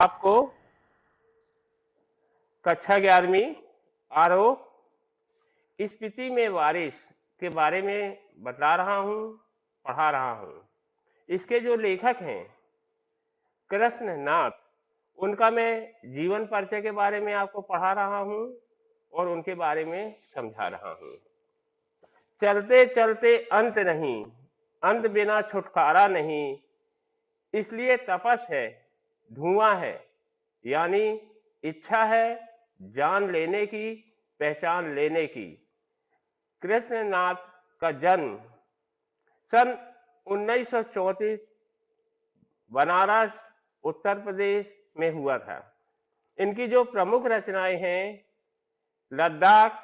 आपको कक्षा 11वीं आरोप स्पीति में बारिश के बारे में बता रहा हूँ, पढ़ा रहा हूँ। इसके जो लेखक हैं कृष्णनाथ, उनका मैं जीवन परिचय के बारे में आपको पढ़ा रहा हूँ और उनके बारे में समझा रहा हूँ। चलते चलते अंत नहीं, अंत बिना छुटकारा नहीं, इसलिए तपस है, धुआं है, यानी इच्छा है जान लेने की, पहचान लेने की। कृष्णनाथ का जन्म सन 1934 बनारस उत्तर प्रदेश में हुआ था। इनकी जो प्रमुख रचनाएं हैं, लद्दाख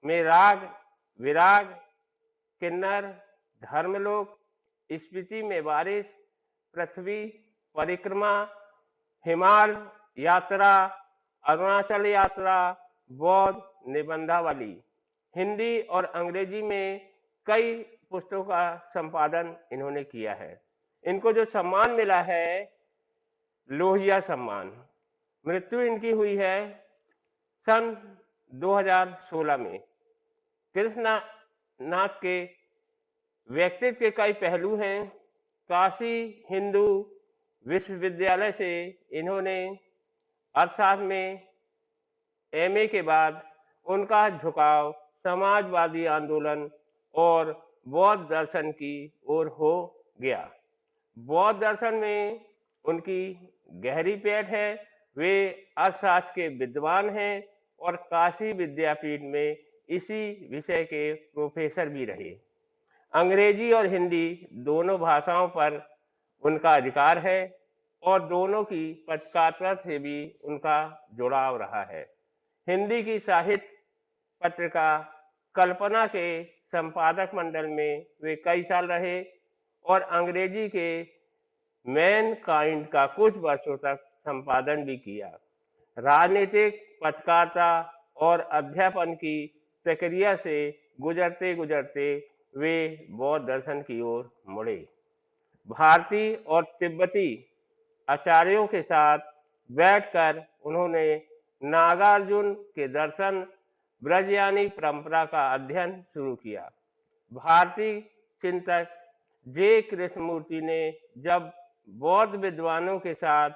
में राग विराग, किन्नर, धर्मलोक, स्पीति में बारिश, पृथ्वी परिक्रमा, हिमाल यात्रा, अरुणाचल यात्रा, बौद्ध निबंधावली। हिंदी और अंग्रेजी में कई पुस्तकों का संपादन इन्होंने किया है। इनको जो सम्मान मिला है लोहिया सम्मान। मृत्यु इनकी हुई है सन 2016 में। कृष्णनाथ के व्यक्तित्व के कई पहलू हैं। काशी हिंदू विश्वविद्यालय से इन्होंने अर्थशास्त्र में एमए के बाद उनका झुकाव समाजवादी आंदोलन और बौद्ध दर्शन की ओर हो गया। बौद्ध दर्शन में उनकी गहरी पैठ है। वे अर्थशास्त्र के विद्वान हैं और काशी विद्यापीठ में इसी विषय के प्रोफेसर भी रहे। अंग्रेजी और हिंदी दोनों भाषाओं पर उनका अधिकार है और दोनों की पत्रकारिता से भी उनका जुड़ाव रहा है। हिंदी की साहित्य पत्रिका कल्पना के संपादक मंडल में वे कई साल रहे और अंग्रेजी के मैन काइंड का कुछ वर्षों तक संपादन भी किया। राजनीतिक पत्रकारिता और अध्यापन की प्रक्रिया से गुजरते गुजरते वे बौद्ध दर्शन की ओर मुड़े। भारतीय और तिब्बती आचार्यों के साथ बैठकर उन्होंने नागार्जुन के दर्शन ब्रजयानी परंपरा का अध्ययन शुरू किया। भारतीय चिंतक जे कृष्णमूर्ति ने जब बौद्ध विद्वानों के साथ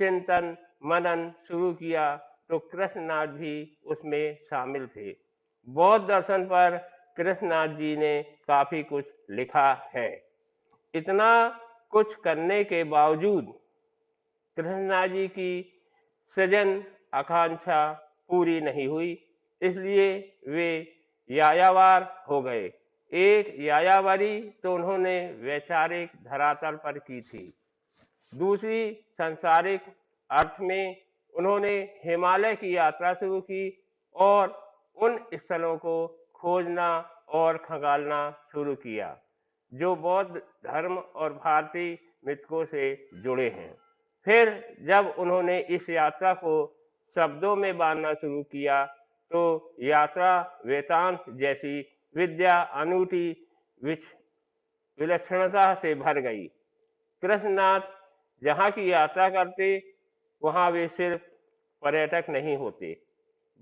चिंतन मनन शुरू किया तो कृष्णनाथ भी उसमें शामिल थे। बौद्ध दर्शन पर कृष्णनाथ जी ने काफी कुछ लिखा है। इतना कुछ करने के बावजूद कृष्णनाथ जी की सृजन आकांक्षा पूरी नहीं हुई, इसलिए वे यायावर हो गए। एक यायावरी तो उन्होंने वैचारिक धरातल पर की थी, दूसरी सांसारिक अर्थ में उन्होंने हिमालय की यात्रा शुरू की और उन स्थलों को खोजना और खंगालना शुरू किया जो बौद्ध धर्म और भारतीय मिथकों से जुड़े हैं। फिर जब उन्होंने इस यात्रा को शब्दों में बांधना शुरू किया तो यात्रा वेदांत जैसी विद्या अनूठी विलक्षणता से भर गई। कृष्णनाथ जहाँ की यात्रा करते वहाँ वे सिर्फ पर्यटक नहीं होते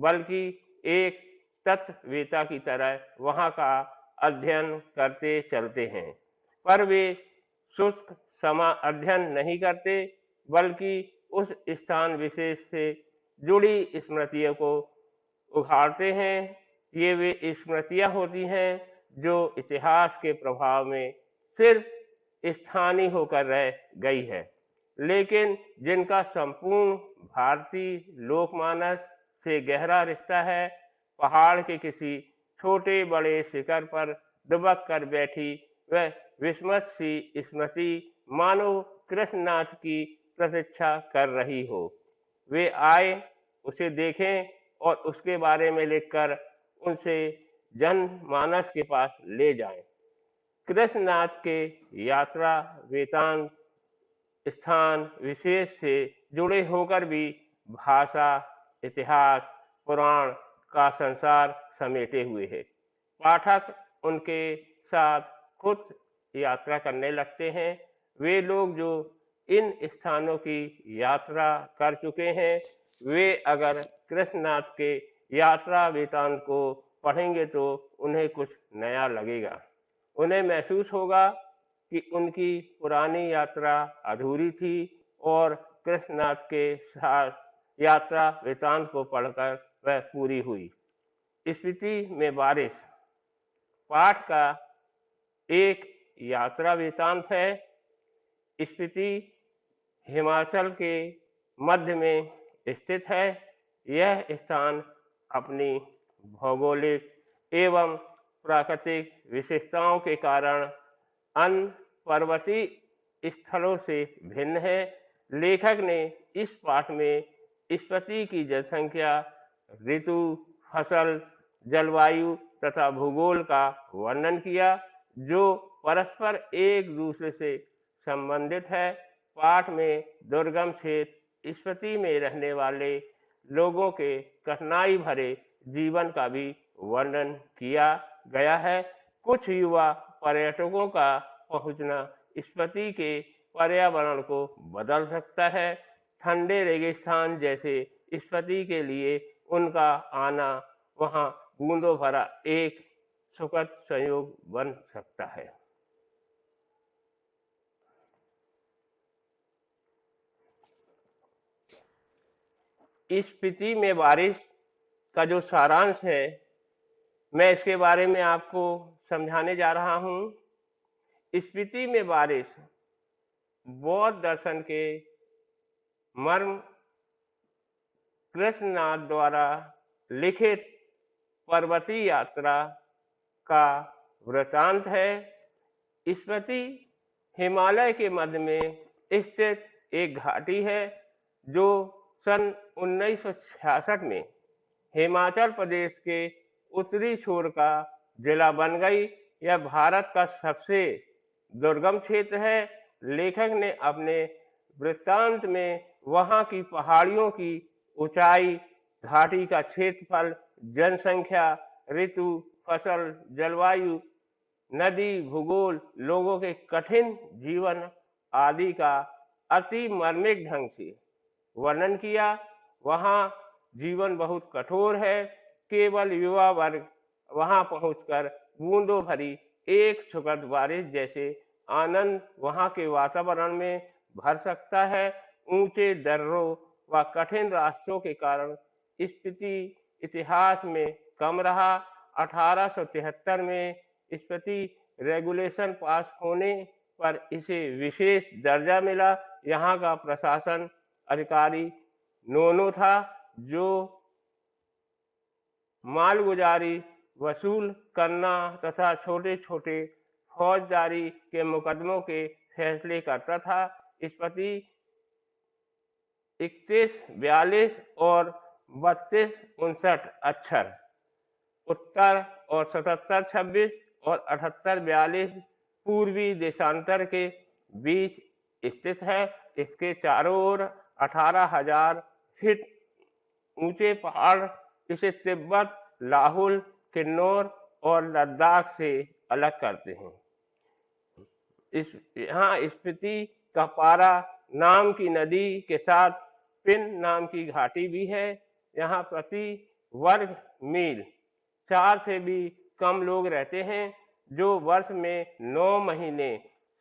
बल्कि एक तत्ववेता की तरह वहाँ का अध्ययन करते चलते हैं। पर वे शुष्क समा अध्ययन नहीं करते बल्कि उस स्थान विशेष से जुड़ी स्मृतियों को उघाड़ते हैं। ये वे स्मृतियां होती हैं जो इतिहास के प्रभाव में सिर्फ स्थानीय होकर रह गई है, लेकिन जिनका संपूर्ण भारतीय लोकमानस से गहरा रिश्ता है। पहाड़ के किसी छोटे बड़े शिखर पर दुबक कर बैठी वह विस्मत सी स्मृति मानो कृष्णनाथ की प्रतीक्षा कर रही हो। वे आए, उसे देखें और उसके बारे में लिखकर उनसे जनमानस के पास ले जाएं। कृष्णनाथ के यात्रा वेदांत स्थान विशेष से जुड़े होकर भी भाषा इतिहास पुराण का संसार समेटे हुए है। पाठक उनके साथ खुद यात्रा करने लगते हैं। वे लोग जो इन स्थानों की यात्रा कर चुके हैं, वे अगर कृष्णनाथ के यात्रा वृतांत को पढ़ेंगे तो उन्हें कुछ नया लगेगा। उन्हें महसूस होगा कि उनकी पुरानी यात्रा अधूरी थी और कृष्णनाथ के साथ यात्रा वृतांत को पढ़कर वह पूरी हुई। स्पीति में बारिश पाठ का एक यात्रा वृतांत है। स्पीति हिमाचल के मध्य में स्थित है। यह स्थान अपनी भौगोलिक एवं प्राकृतिक विशेषताओं के कारण अन्य पर्वतीय स्थलों से भिन्न है। लेखक ने इस पाठ में स्पीति की जनसंख्या, ऋतु, फसल, जलवायु तथा भूगोल का वर्णन किया, जो परस्पर एक दूसरे से संबंधित है। पाठ में दुर्गम क्षेत्र स्पीति में रहने वाले लोगों के कठिनाई भरे जीवन का भी वर्णन किया गया है। कुछ युवा पर्यटकों का पहुंचना स्पीति के पर्यावरण को बदल सकता है। ठंडे रेगिस्तान जैसे स्पीति के लिए उनका आना वहां बूंदों भरा एक सुखद संयोग बन सकता है। स्पीति में बारिश का जो सारांश है, मैं इसके बारे में आपको समझाने जा रहा हूं। स्पीति में बारिश बौद्ध दर्शन के मर्म कृष्णनाथ द्वारा लिखित पर्वतीय यात्रा का वृतांत है। स्पीति हिमालय के मध्य में स्थित एक घाटी है जो सन 1966 में हिमाचल प्रदेश के उत्तरी छोर का जिला बन गई। यह भारत का सबसे दुर्गम क्षेत्र है। लेखक ने अपने वृत्तांत में वहां की पहाड़ियों की ऊंचाई, घाटी का क्षेत्रफल, जनसंख्या, ऋतु, फसल, जलवायु, नदी, भूगोल, लोगों के कठिन जीवन आदि का अति मार्मिक ढंग से वर्णन किया। वहां जीवन बहुत कठोर है। केवल युवा वर्ग वहां पहुंचकर बूंदों भरी एक सुखद बारिश जैसे आनंद वहां के वातावरण में भर सकता है। ऊंचे दर्रों व कठिन रास्तों के कारण स्पीति इतिहास में कम रहा। 1873 में स्पीति रेगुलेशन पास होने पर इसे विशेष दर्जा मिला। यहाँ का प्रशासन अधिकारी नोनो था, जो मालगुजारी वसूल करना तथा छोटे छोटे फौजदारी के मुकदमों के फैसले करता था। स्पीति 3142 और 3259 अक्षर उत्तर और 7726 और 7842 पूर्वी देशांतर के बीच स्थित है। इसके चारों ओर 18,000 फीट ऊंचे पहाड़ इसे तिब्बत, लाहुल, किन्नौर और लद्दाख से अलग करते हैं। यहाँ स्पीति का पारा नाम की नदी के साथ पिन नाम की घाटी भी है। यहाँ प्रति वर्ग मील 4 से भी कम लोग रहते हैं, जो वर्ष में 9 महीने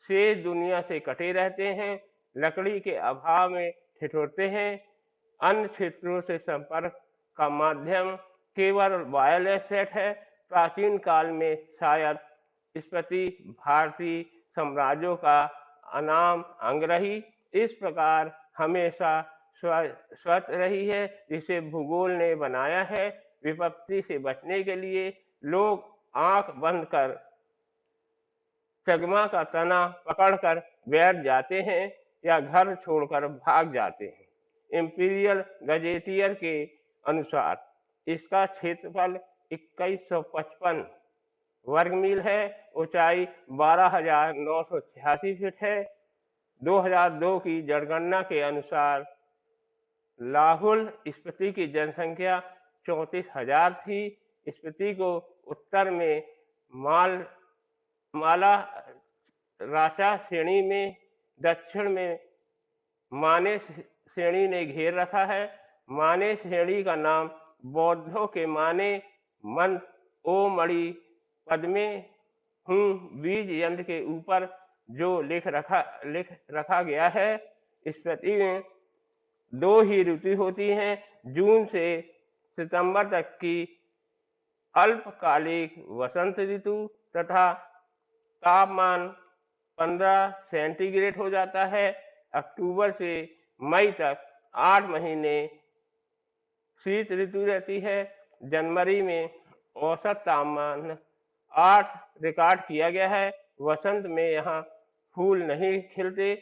से दुनिया से कटे रहते हैं, लकड़ी के अभाव में ठिठुरते हैं। अन्य क्षेत्रों से संपर्क का माध्यम केवल वायरलेस सेट है। प्राचीन काल में शायद स्पीति भारतीय साम्राज्यों का अनाम अंग रही। इस प्रकार हमेशा स्वच्छ रही है, जिसे भूगोल ने बनाया है। विपत्ति से बचने के लिए लोग आंख बंद कर चगमा का तना पकड़कर बैठ जाते हैं या घर छोड़कर भाग जाते हैं। इंपीरियल गजेटियर के अनुसार इसका क्षेत्रफल 2155 वर्ग मील है। ऊंचाई 12,986 फीट है। 2002 की जनगणना के अनुसार लाहुल स्पीति की जनसंख्या 34,000 थी। स्पीति को उत्तर में माला राचा श्रेणी में, दक्षिण में माने श्रेणी ने घेर रखा है। माने श्रेणी का नाम बौद्धों के माने मंत्र ओ मणि पद्मे हूँ बीज यंत्र के ऊपर जो लिख रखा गया है। इस प्रति में 2 ही ऋतु होती हैं, जून से सितंबर तक की अल्पकालिक वसंत ऋतु तथा तापमान 15 सेंटीग्रेड हो जाता है। अक्टूबर से मई तक 8 महीने शीत ऋतु रहती है। जनवरी में औसत तापमान 8 रिकॉर्ड किया गया है। वसंत में यहाँ फूल नहीं खिलते,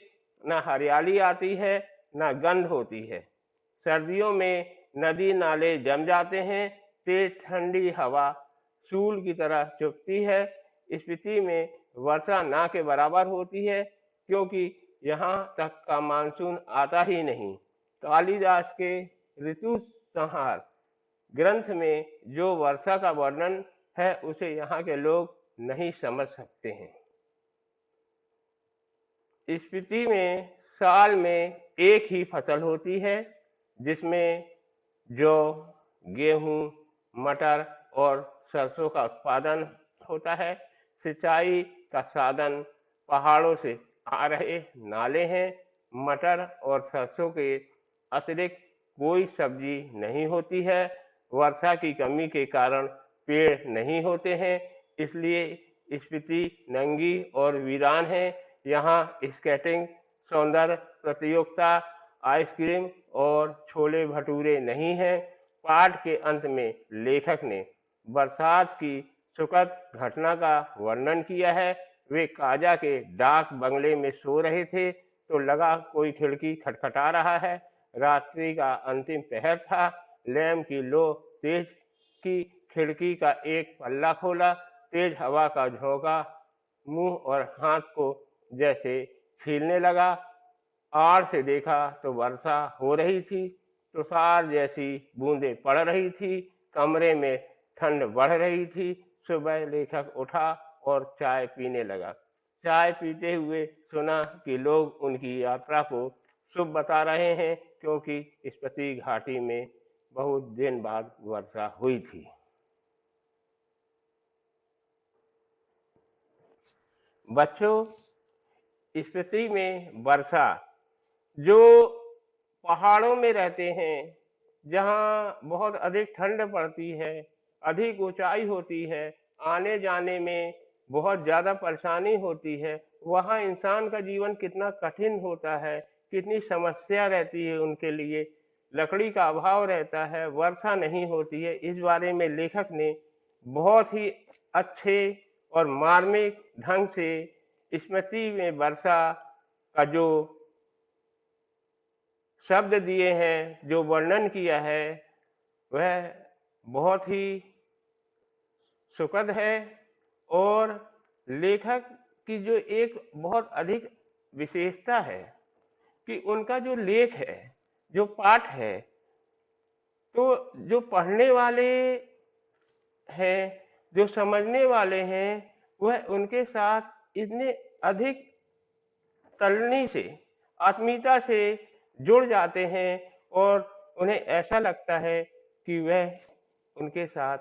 न हरियाली आती है, न गंध होती है। सर्दियों में नदी नाले जम जाते हैं, तेज ठंडी हवा सूल की तरह चुभती है। स्थिति में वर्षा ना के बराबर होती है, क्योंकि यहाँ तक का मानसून आता ही नहीं। कालिदास के ऋतु संहार ग्रंथ में जो वर्षा का वर्णन है, उसे यहाँ के लोग नहीं समझ सकते हैं। स्पीति में साल में एक ही फसल होती है, जिसमें जौ, गेहूं, मटर और सरसों का उत्पादन होता है। सिंचाई का साधन पहाड़ों से आ रहे नाले हैं। मटर और सरसों के अतिरिक्त कोई सब्जी नहीं होती है। वर्षा की कमी के कारण पेड़ नहीं होते हैं, इसलिए स्पीति नंगी और वीरान है। यहाँ स्केटिंग, सौंदर्य प्रतियोगिता, आइसक्रीम और छोले भटूरे नहीं है। पाठ के अंत में लेखक ने बरसात की सुखद घटना का वर्णन किया है। वे काजा के डाक बंगले में सो रहे थे तो लगा कोई खिड़की खटखटा रहा है। रात्रि का अंतिम पहर था। लैंप की लो तेज की, खिड़की का एक पल्ला खोला। तेज हवा का झोंका मुंह और हाथ को जैसे छीलने लगा। आड़ से देखा तो वर्षा हो रही थी। तुषार जैसी बूंदें पड़ रही थी। कमरे में ठंड बढ़ रही थी। सुबह लेखक उठा और चाय पीने लगा। चाय पीते हुए सुना कि लोग उनकी यात्रा को शुभ बता रहे हैं, क्योंकि स्पीति घाटी में बहुत दिन बाद वर्षा हुई थी। बच्चों, स्पीति में वर्षा जो पहाड़ों में रहते हैं, जहाँ बहुत अधिक ठंड पड़ती है, अधिक ऊंचाई होती है, आने जाने में बहुत ज़्यादा परेशानी होती है, वहाँ इंसान का जीवन कितना कठिन होता है, कितनी समस्या रहती है उनके लिए। लकड़ी का अभाव रहता है, वर्षा नहीं होती है। इस बारे में लेखक ने बहुत ही अच्छे और मार्मिक ढंग से स्मृति में वर्षा का जो शब्द दिए हैं, जो वर्णन किया है, वह बहुत ही सुखद है। और लेखक की जो एक बहुत अधिक विशेषता है कि उनका जो लेख है, जो पाठ है, तो जो पढ़ने वाले हैं, जो समझने वाले हैं, वह उनके साथ इतने अधिक तल्लनी से, आत्मीयता से जुड़ जाते हैं और उन्हें ऐसा लगता है कि वह उनके साथ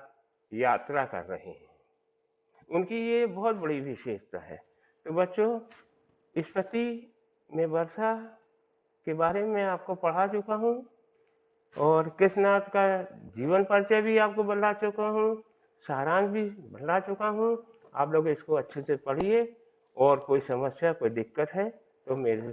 यात्रा कर रहे हैं। उनकी ये बहुत बड़ी विशेषता है। तो बच्चों, स्पीति में वर्षा के बारे में आपको पढ़ा चुका हूँ और कृष्णनाथ का जीवन परिचय भी आपको बता चुका हूँ, सारांश भी बता चुका हूँ। आप लोग इसको अच्छे से पढ़िए और कोई समस्या, कोई दिक्कत है तो मेरे से